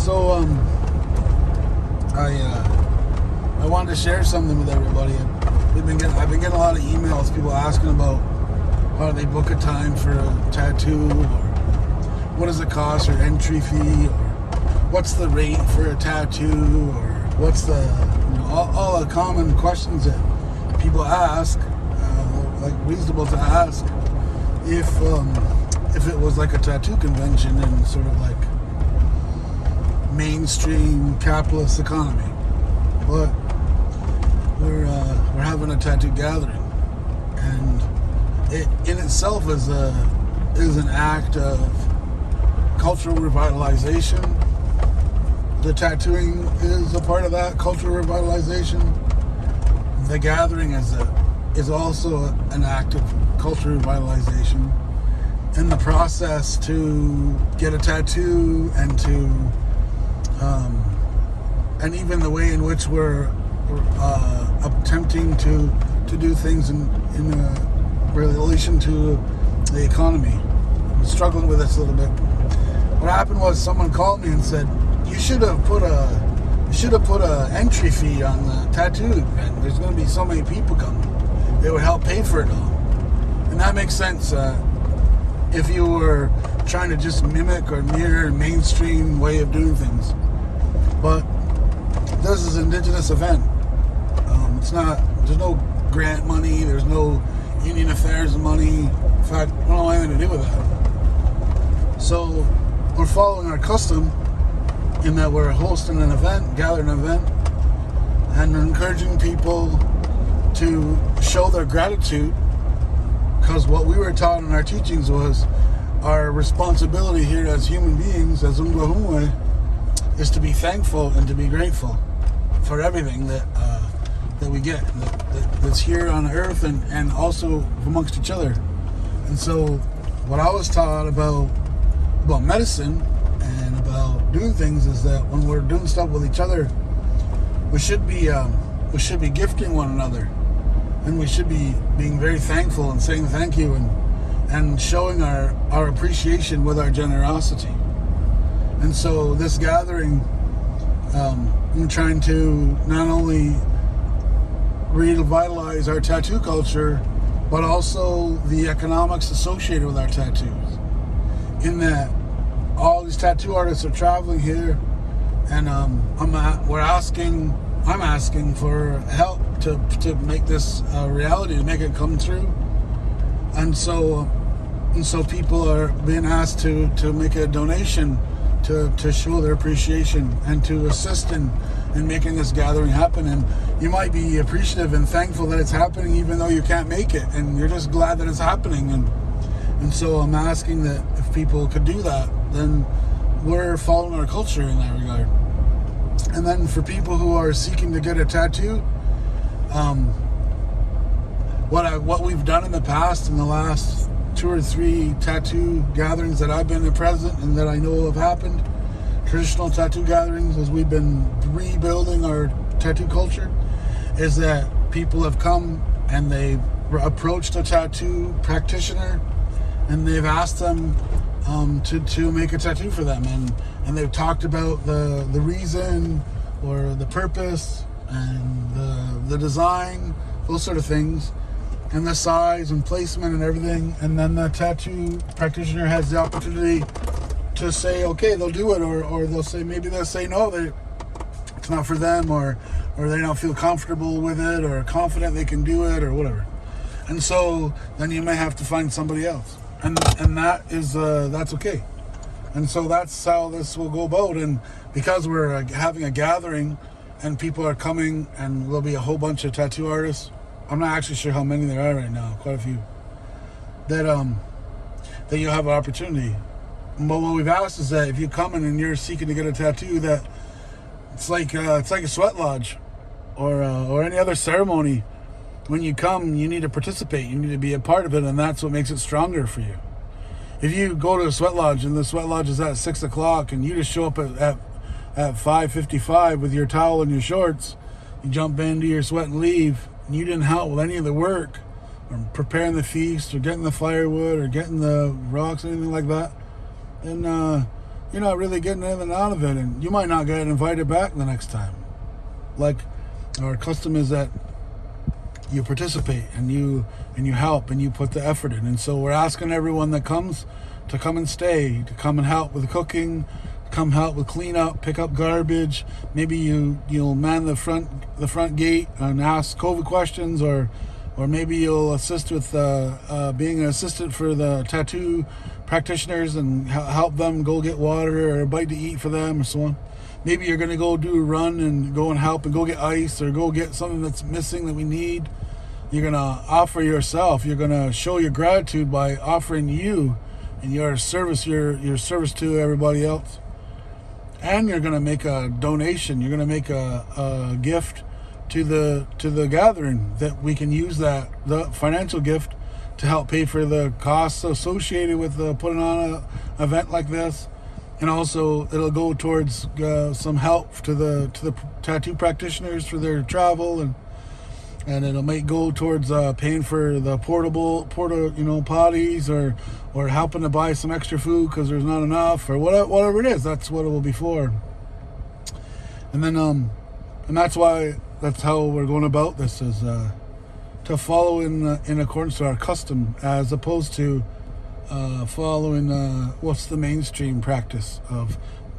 So I wanted to share something with everybody. I've been getting a lot of emails, people asking about how do they book a time for a tattoo, or what does it cost, or entry fee, or what's the rate for a tattoo, or what's the all the common questions that people ask, like reasonable to ask, if it was like a tattoo convention in sort of like mainstream capitalist economy. But we're having a tattoo gathering, and it in itself is an act of cultural revitalization. The tattooing is a part of that cultural revitalization. The gathering is also an act of cultural revitalization. In the process to get a tattoo and and even the way in which we're attempting to do things in relation to the economy. I'm struggling with this a little bit. What happened was someone called me and said, you should have put a entry fee on the tattoo event. There's going to be so many people coming. It would help pay for it all. And that makes sense if you were trying to just mimic or mirror a mainstream way of doing things. But this is an Indigenous event. There's no grant money, there's no Union Affairs money. In fact, I don't have anything to do with that. So we're following our custom in that we're hosting an event, gathering an event, and encouraging people to show their gratitude, because what we were taught in our teachings was our responsibility here as human beings, as Umgwahumwe, is to be thankful and to be grateful for everything that we get, that's here on earth and also amongst each other. And so what I was taught about medicine and about doing things is that when we're doing stuff with each other, we should be gifting one another, and we should be being very thankful and saying thank you and showing our appreciation with our generosity. And so this gathering, I'm trying to not only revitalize our tattoo culture, but also the economics associated with our tattoos. In that all these tattoo artists are traveling here, and I'm asking for help to make this a reality, to make it come true. And so people are being asked to make a donation to show their appreciation and to assist in making this gathering happen. And you might be appreciative and thankful that it's happening even though you can't make it, and you're just glad that it's happening. And so I'm asking that if people could do that, then we're following our culture in that regard. And then for people who are seeking to get a tattoo, what we've done in the past, in the last 2 or 3 tattoo gatherings that I've been present and that I know have happened, traditional tattoo gatherings, as we've been rebuilding our tattoo culture, is that people have come and they've approached a tattoo practitioner and they've asked them to make a tattoo for them, and they've talked about the reason or the purpose and the design, those sort of things, and the size and placement and everything. And then the tattoo practitioner has the opportunity to say, okay, they'll do it, or they'll say, maybe they'll say no, it's not for them, or they don't feel comfortable with it or confident they can do it or whatever. And so then you may have to find somebody else, and that is that's okay. And so that's how this will go about. And because we're having a gathering and people are coming, and there'll be a whole bunch of tattoo artists, I'm not actually sure how many there are right now, quite a few, that you'll have an opportunity. But what we've asked is that if you come in and you're seeking to get a tattoo, that it's like a sweat lodge or any other ceremony. When you come, you need to participate. You need to be a part of it, and that's what makes it stronger for you. If you go to a sweat lodge and the sweat lodge is at 6 o'clock and you just show up at 5:55 with your towel and your shorts, you jump into your sweat and leave, and you didn't help with any of the work, or preparing the feast, or getting the firewood, or getting the rocks, anything like that, then you're not really getting anything out of it, and you might not get invited back the next time. Like, our custom is that you participate and you help and you put the effort in. And so we're asking everyone that comes to come and stay, to come and help with cooking, come help with cleanup, pick up garbage. Maybe you'll man the front gate and ask COVID questions, or maybe you'll assist with being an assistant for the tattoo practitioners and help them go get water or a bite to eat for them, or so on. Maybe you're going to go do a run and go and help and go get ice or go get something that's missing that we need. You're going to offer yourself. You're going to show your gratitude by offering you and your service to everybody else. And you're going to make a donation. You're going to make a gift to the gathering, that we can use the financial gift to help pay for the costs associated with putting on an event like this. And also it'll go towards some help to the tattoo practitioners for their travel, and it'll go towards paying for the portable potties, or helping to buy some extra food because there's not enough, or whatever it is. That's what it will be for. And then and that's how we're going about this, is to follow in accordance to our custom, as opposed to following what's the mainstream practice of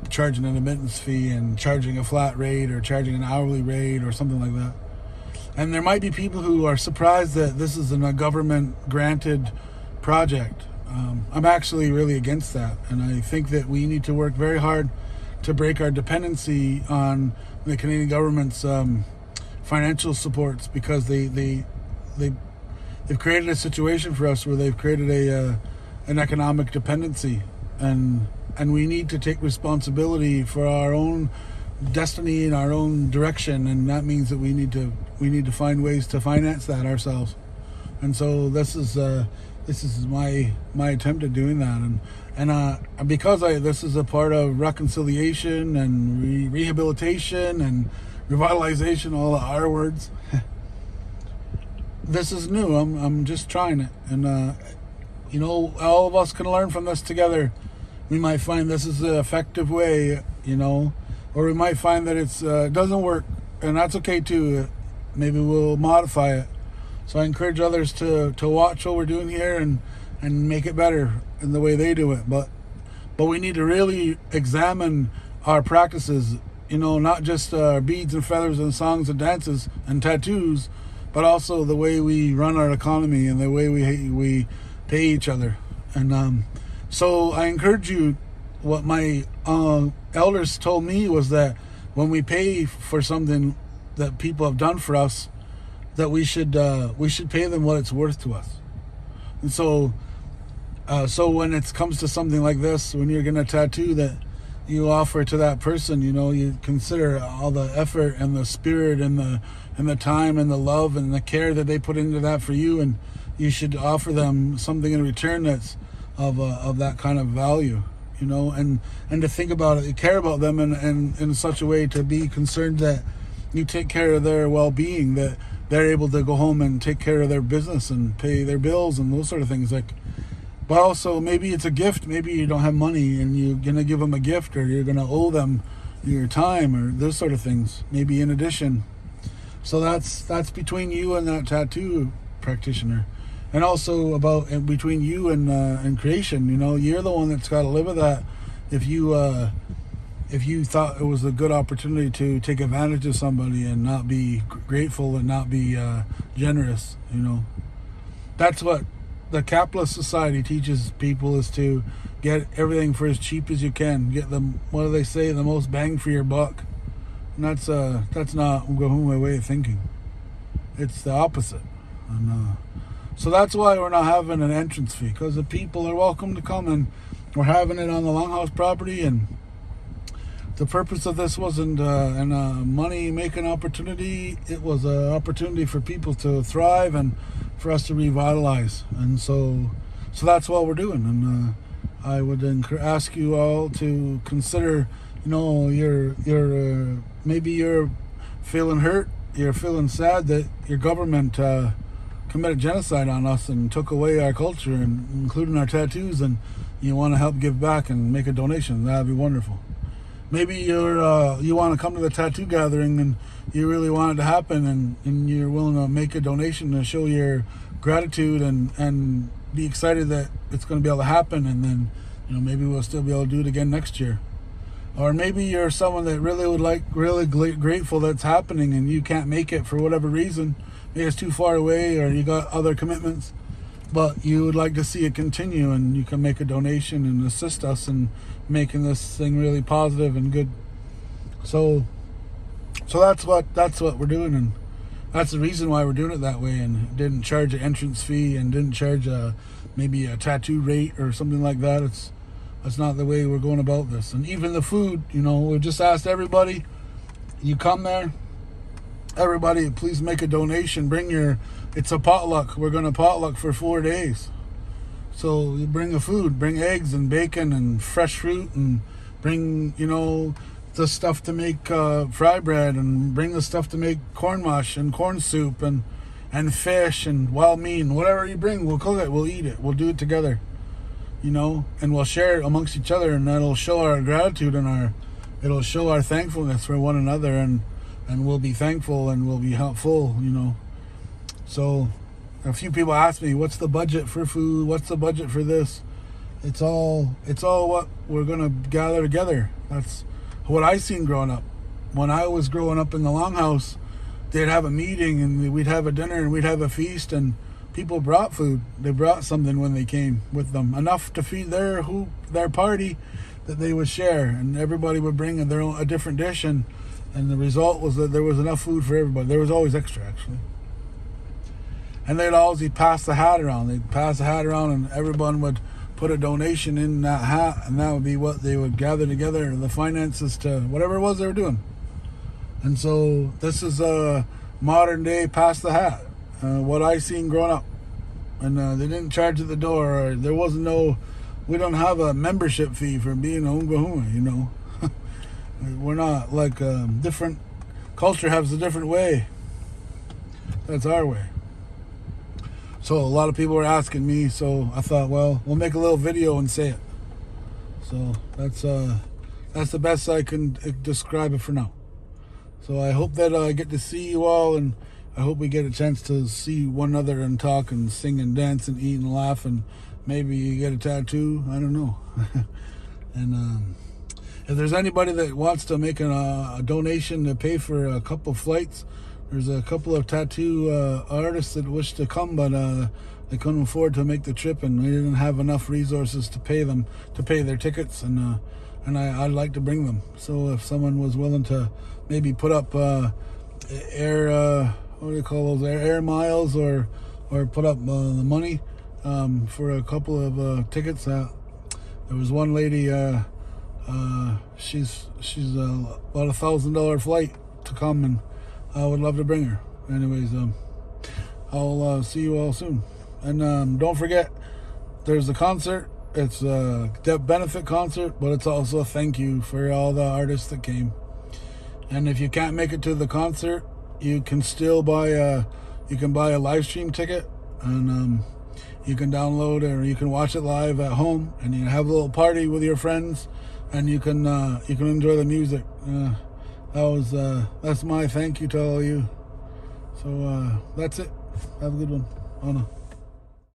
charging an admittance fee and charging a flat rate or charging an hourly rate or something like that. And there might be people who are surprised that this is a government granted project. I'm actually really against that, and I think that we need to work very hard to break our dependency on the Canadian government's financial supports, because they've created a situation for us where they've created an economic dependency, and we need to take responsibility for our own destiny and our own direction, and that means that we need to find ways to finance that ourselves. And so this is my attempt at doing that, and because this is a part of reconciliation and rehabilitation and revitalization, all the R words. This is new. I'm just trying it, and all of us can learn from this together. We might find this is an effective way, or we might find that it doesn't work, and that's okay too. Maybe we'll modify it. So I encourage others to watch what we're doing here and make it better in the way they do it. But we need to really examine our practices, not just beads and feathers and songs and dances and tattoos, but also the way we run our economy and the way we pay each other. And so I encourage you. What my elders told me was that when we pay for something that people have done for us, that we should pay them what it's worth to us. And so when it comes to something like this, when you're gonna tattoo, that you offer to that person, you consider all the effort and the spirit and the time and the love and the care that they put into that for you, and you should offer them something in return that's of that kind of value. And to think about it, you care about them in such a way to be concerned that you take care of their well-being, that they're able to go home and take care of their business and pay their bills and those sort of things. But also maybe it's a gift. Maybe you don't have money and you're gonna give them a gift, or you're gonna owe them your time, or those sort of things. Maybe in addition. So that's between you and that tattoo practitioner. And also between you and creation. You're the one that's got to live with that. If you thought it was a good opportunity to take advantage of somebody and not be grateful and not be generous, that's what the capitalist society teaches people, is to get everything for as cheap as you can. Get them, what do they say, the most bang for your buck. And that's not my way of thinking. It's the opposite. And so that's why we're not having an entrance fee, because the people are welcome to come, and we're having it on the Longhouse property. And the purpose of this wasn't a money-making opportunity. It was an opportunity for people to thrive and for us to revitalize. And so that's what we're doing. And I would ask you all to consider, maybe you're feeling hurt, you're feeling sad that your government committed genocide on us and took away our culture, and including our tattoos, and you want to help give back and make a donation, that'd be wonderful. Maybe you want to come to the tattoo gathering and you really want it to happen, and you're willing to make a donation to show your gratitude and be excited that it's going to be able to happen, and then maybe we'll still be able to do it again next year. Or maybe you're someone that really grateful that's happening and you can't make it for whatever reason. Maybe it's too far away or you got other commitments, but you would like to see it continue, and you can make a donation and assist us in making this thing really positive and good. So that's what we're doing, and that's the reason why we're doing it that way, and didn't charge an entrance fee and didn't charge maybe a tattoo rate or something like that. That's not the way we're going about this. And even the food, we just asked everybody, you come there, everybody, please make a donation. It's a potluck. We're going to potluck for 4 days. So you bring the food, bring eggs and bacon and fresh fruit, and bring, the stuff to make fry bread, and bring the stuff to make corn mush and corn soup and fish and wild meat. Whatever you bring, we'll cook it, we'll eat it, we'll do it together, and we'll share it amongst each other, and that'll show our gratitude and it'll show our thankfulness for one another, and we'll be thankful and we'll be helpful, So a few people ask me, what's the budget for food? What's the budget for this? It's all what we're going to gather together. That's what I seen growing up. When I was growing up in the longhouse, they'd have a meeting and we'd have a dinner and we'd have a feast, and people brought food. They brought something when they came with them, enough to feed their party that they would share, and everybody would bring a different dish, and the result was that there was enough food for everybody. There was always extra, actually. And they'd always pass the hat around. They'd pass the hat around, and everyone would put a donation in that hat, and that would be what they would gather together, the finances to whatever it was they were doing. And so this is a modern day pass the hat, what I seen growing up. And they didn't charge at the door, or there wasn't we don't have a membership fee for being a Ungahuma, We're not like different culture has a different way. That's our way. So a lot of people were asking me, so I thought, well, we'll make a little video and say it. So that's the best I can describe it for now. So I hope that I get to see you all, and I hope we get a chance to see one another and talk and sing and dance and eat and laugh, and maybe you get a tattoo. I don't know. And if there's anybody that wants to make a donation to pay for a couple flights, there's a couple of tattoo artists that wish to come, but they couldn't afford to make the trip, and they didn't have enough resources to pay their tickets, and I'd like to bring them. So if someone was willing to maybe put up air miles, or put up the money for a couple of tickets. There was one lady, she's about $1,000 flight to come, and I would love to bring her. Anyways, I'll see you all soon. And don't forget, there's a concert. It's a benefit concert, but it's also a thank you for all the artists that came. And if you can't make it to the concert, you can still buy a live stream ticket, and you can download it, or you can watch it live at home, and you can have a little party with your friends, and you can enjoy the music. That's my thank you to all of you. So that's it. Have a good one. Anna.